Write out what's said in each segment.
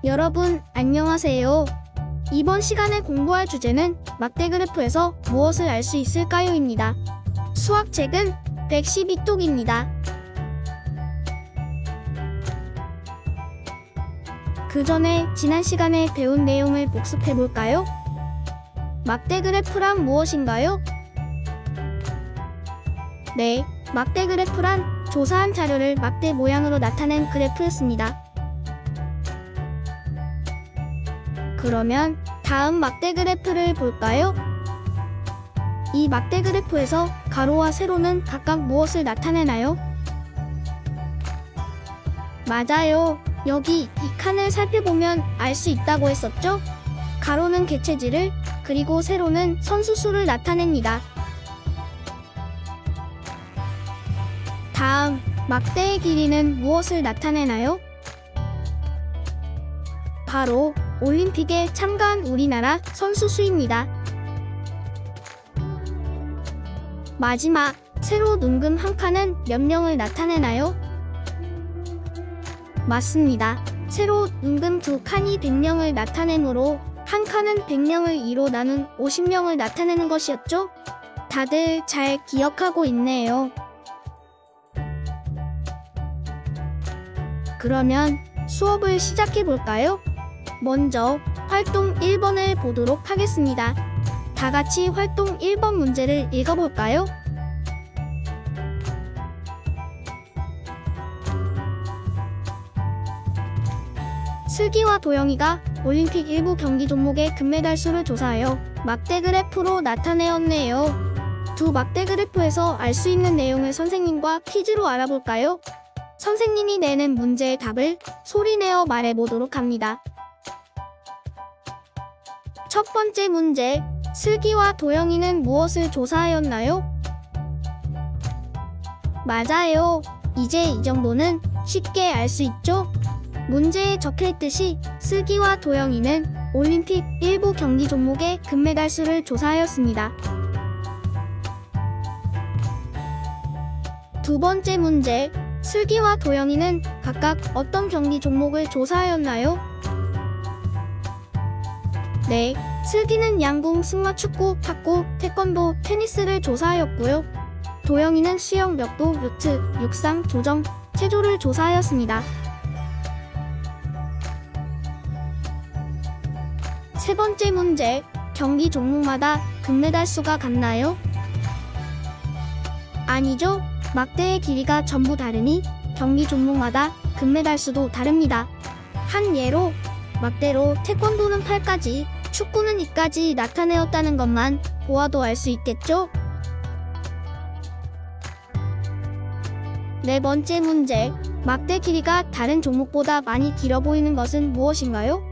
여러분, 안녕하세요. 이번 시간에 공부할 주제는 막대 그래프에서 무엇을 알 수 있을까요?입니다. 수학책은 112쪽입니다. 그 전에 지난 시간에 배운 내용을 복습해 볼까요? 막대 그래프란 무엇인가요? 네, 막대 그래프란 조사한 자료를 막대 모양으로 나타낸 그래프였습니다. 그러면 다음 막대 그래프를 볼까요? 이 막대 그래프에서 가로와 세로는 각각 무엇을 나타내나요? 맞아요. 여기 이 칸을 살펴보면 알 수 있다고 했었죠? 가로는 개체지를, 그리고 세로는 선수수를 나타냅니다. 다음, 막대의 길이는 무엇을 나타내나요? 바로 올림픽에 참가한 우리나라 선수 수입니다. 마지막, 세로 눈금 한 칸은 몇 명을 나타내나요? 맞습니다. 세로 눈금 두 칸이 100명을 나타내므로 한 칸은 100명을 2로 나눈 50명을 나타내는 것이었죠? 다들 잘 기억하고 있네요. 그러면 수업을 시작해 볼까요? 먼저 활동 1번을 보도록 하겠습니다. 다 같이 활동 1번 문제를 읽어볼까요? 슬기와 도영이가 올림픽 일부 경기 종목의 금메달 수를 조사하여 막대 그래프로 나타내었네요. 두 막대 그래프에서 알 수 있는 내용을 선생님과 퀴즈로 알아볼까요? 선생님이 내는 문제의 답을 소리내어 말해보도록 합니다. 첫 번째 문제, 슬기와 도영이는 무엇을 조사하였나요? 맞아요. 이제 이 정도는 쉽게 알 수 있죠? 문제에 적혀있듯이 슬기와 도영이는 올림픽 일부 경기 종목의 금메달 수를 조사하였습니다. 두 번째 문제, 슬기와 도영이는 각각 어떤 경기 종목을 조사하였나요? 네, 슬기는 양궁, 승마, 축구, 탁구, 태권도, 테니스를 조사하였고요. 도영이는 수영, 벽도, 요트, 육상, 조정, 체조를 조사하였습니다. 세 번째 문제, 경기 종목마다 금메달 수가 같나요? 아니죠. 막대의 길이가 전부 다르니 경기 종목마다 금메달 수도 다릅니다. 한 예로, 막대로 태권도는 8까지, 축구는 2까지 나타내었다는 것만 보아도 알 수 있겠죠? 네 번째 문제, 막대 길이가 다른 종목보다 많이 길어 보이는 것은 무엇인가요?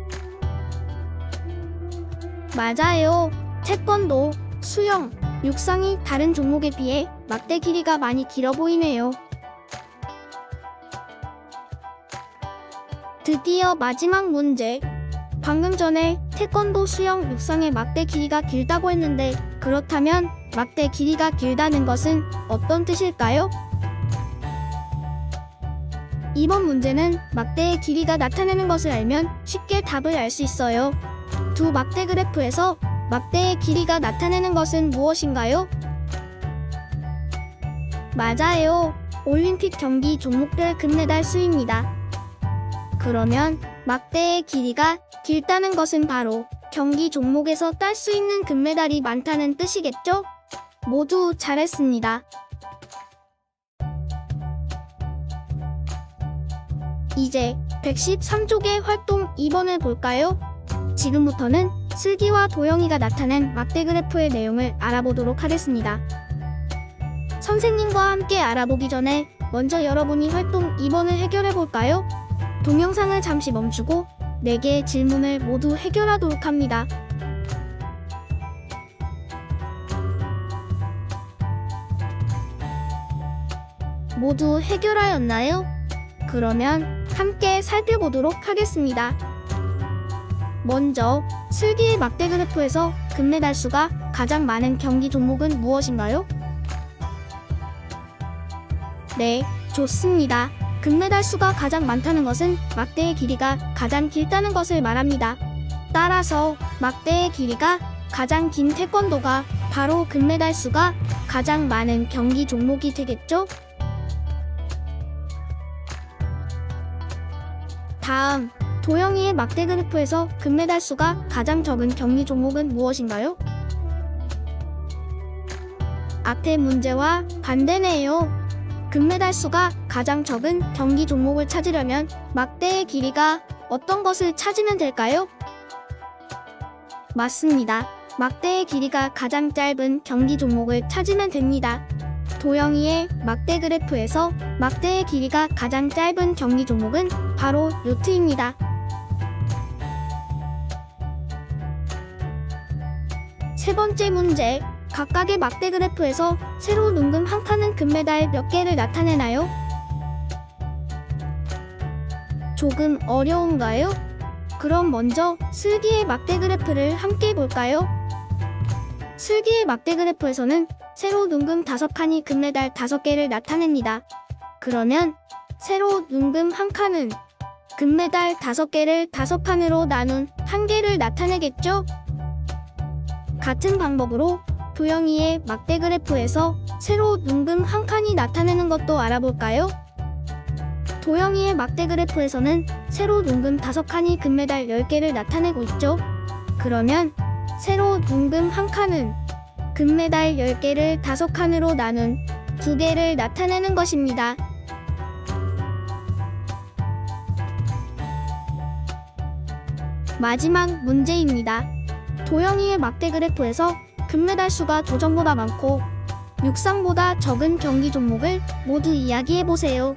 맞아요. 태권도, 수영, 육상이 다른 종목에 비해 막대 길이가 많이 길어 보이네요. 드디어 마지막 문제. 방금 전에 태권도, 수영, 육상의 막대 길이가 길다고 했는데 그렇다면 막대 길이가 길다는 것은 어떤 뜻일까요? 이번 문제는 막대의 길이가 나타내는 것을 알면 쉽게 답을 알 수 있어요. 두 막대 그래프에서 막대의 길이가 나타내는 것은 무엇인가요? 맞아요. 올림픽 경기 종목별 금메달 수입니다. 그러면 막대의 길이가 길다는 것은 바로 경기 종목에서 딸 수 있는 금메달이 많다는 뜻이겠죠? 모두 잘했습니다. 이제 113쪽의 활동 2번을 볼까요? 지금부터는 슬기와 도영이가 나타낸 막대 그래프의 내용을 알아보도록 하겠습니다. 선생님과 함께 알아보기 전에 먼저 여러분이 활동 2번을 해결해 볼까요? 동영상을 잠시 멈추고 4개의 질문을 모두 해결하도록 합니다. 모두 해결하였나요? 그러면 함께 살펴보도록 하겠습니다. 먼저 슬기의 막대 그래프에서 금메달 수가 가장 많은 경기 종목은 무엇인가요? 네, 좋습니다. 금메달 수가 가장 많다는 것은 막대의 길이가 가장 길다는 것을 말합니다. 따라서 막대의 길이가 가장 긴 태권도가 바로 금메달 수가 가장 많은 경기 종목이 되겠죠? 다음, 도영이의 막대 그래프에서 금메달 수가 가장 적은 경기 종목은 무엇인가요? 앞의 문제와 반대네요. 금메달 수가 가장 적은 경기 종목을 찾으려면 막대의 길이가 어떤 것을 찾으면 될까요? 맞습니다. 막대의 길이가 가장 짧은 경기 종목을 찾으면 됩니다. 도영이의 막대 그래프에서 막대의 길이가 가장 짧은 경기 종목은 바로 요트입니다. 세 번째 문제, 각각의 막대 그래프에서 세로 눈금 한 칸은 금메달 몇 개를 나타내나요? 조금 어려운가요? 그럼 먼저 슬기의 막대 그래프를 함께 볼까요? 슬기의 막대 그래프에서는 세로 눈금 5칸이 금메달 5개를 나타냅니다. 그러면 세로 눈금 한 칸은 금메달 5개를 5칸으로 나눈 1개를 나타내겠죠? 같은 방법으로 도영이의 막대 그래프에서 세로 눈금 한 칸이 나타내는 것도 알아볼까요? 도영이의 막대 그래프에서는 세로 눈금 5칸이 금메달 10개를 나타내고 있죠. 그러면 세로 눈금 한 칸은 금메달 10개를 5칸으로 나눈 2개를 나타내는 것입니다. 마지막 문제입니다. 도영이의 막대 그래프에서 금메달 수가 조정보다 많고 육상보다 적은 경기 종목을 모두 이야기해보세요.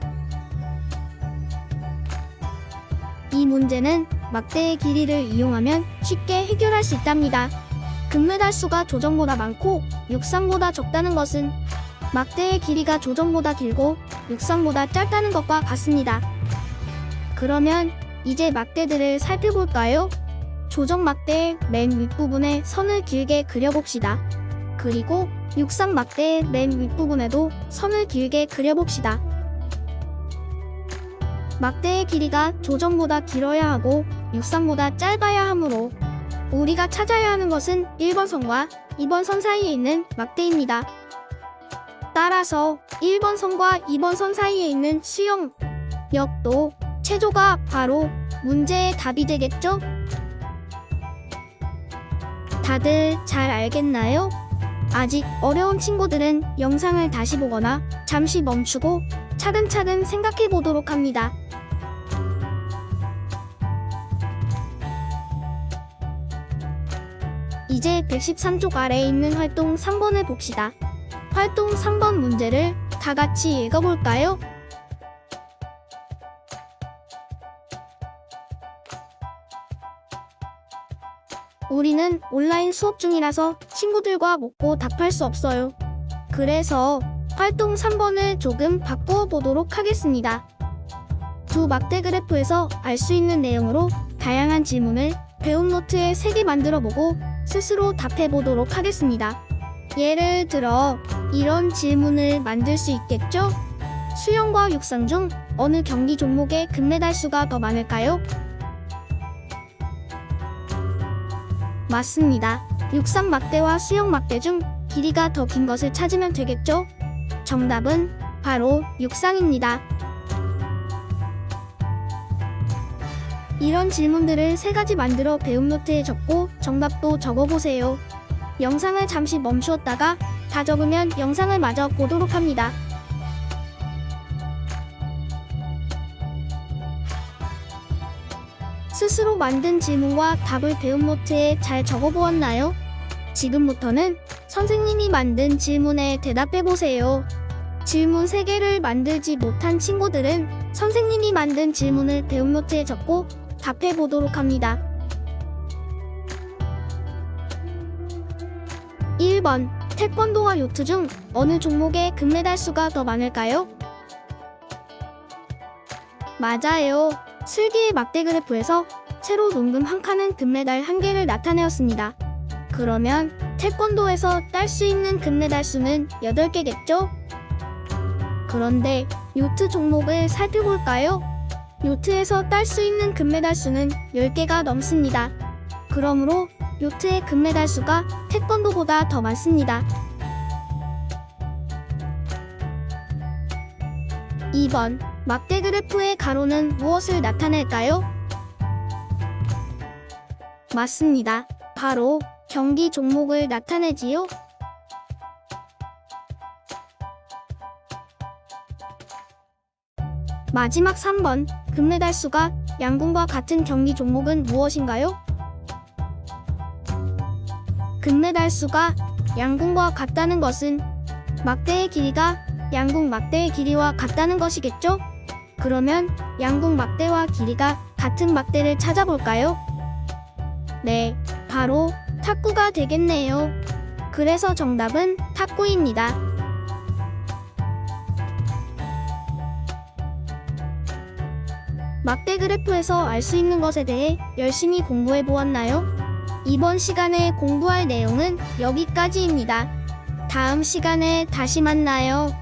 이 문제는 막대의 길이를 이용하면 쉽게 해결할 수 있답니다. 금메달 수가 조정보다 많고 육상보다 적다는 것은 막대의 길이가 조정보다 길고 육상보다 짧다는 것과 같습니다. 그러면 이제 막대들을 살펴볼까요? 조정 막대의 맨 윗부분에 선을 길게 그려봅시다. 그리고 육상 막대의 맨 윗부분에도 선을 길게 그려봅시다. 막대의 길이가 조정보다 길어야 하고 육상보다 짧아야 하므로 우리가 찾아야 하는 것은 1번 선과 2번 선 사이에 있는 막대입니다. 따라서 1번 선과 2번 선 사이에 있는 수영, 역도, 체조가 바로 문제의 답이 되겠죠? 다들 잘 알겠나요? 아직 어려운 친구들은 영상을 다시 보거나 잠시 멈추고 차근차근 생각해 보도록 합니다. 이제 113쪽 아래에 있는 활동 3번을 봅시다. 활동 3번 문제를 다 같이 읽어볼까요? 우리는 온라인 수업 중이라서 친구들과 묻고 답할 수 없어요. 그래서 활동 3번을 조금 바꾸어 보도록 하겠습니다. 두 막대 그래프에서 알 수 있는 내용으로 다양한 질문을 배움 노트에 3개 만들어 보고 스스로 답해 보도록 하겠습니다. 예를 들어 이런 질문을 만들 수 있겠죠? 수영과 육상 중 어느 경기 종목의 금메달 수가 더 많을까요? 맞습니다. 육상 막대와 수영 막대 중 길이가 더 긴 것을 찾으면 되겠죠? 정답은 바로 육상입니다. 이런 질문들을 3가지 만들어 배움 노트에 적고 정답도 적어보세요. 영상을 잠시 멈추었다가 다 적으면 영상을 마저 보도록 합니다. 스스로 만든 질문과 답을 배움 노트에 잘 적어보았나요? 지금부터는 선생님이 만든 질문에 대답해보세요. 질문 3개를 만들지 못한 친구들은 선생님이 만든 질문을 배움 노트에 적고 답해보도록 합니다. 1번, 태권도와 요트 중 어느 종목의 금메달 수가 더 많을까요? 맞아요. 슬기의 막대 그래프에서 세로 눈금 한 칸은 금메달 1개를 나타내었습니다. 그러면 태권도에서 딸 수 있는 금메달 수는 8개겠죠? 그런데 요트 종목을 살펴볼까요? 요트에서 딸 수 있는 금메달 수는 10개가 넘습니다. 그러므로 요트의 금메달 수가 태권도보다 더 많습니다. 2번, 막대 그래프의 가로는 무엇을 나타낼까요? 맞습니다. 바로 경기 종목을 나타내지요. 3번, 금메달 수가 양궁과 같은 경기 종목은 무엇인가요? 금메달 수가 양궁과 같다는 것은 막대의 길이가 양궁 막대의 길이와 같다는 것이겠죠? 그러면 양궁 막대와 길이가 같은 막대를 찾아볼까요? 네, 바로 탁구가 되겠네요. 그래서 정답은 탁구입니다. 막대 그래프에서 알 수 있는 것에 대해 열심히 공부해 보았나요? 이번 시간에 공부할 내용은 여기까지입니다. 다음 시간에 다시 만나요.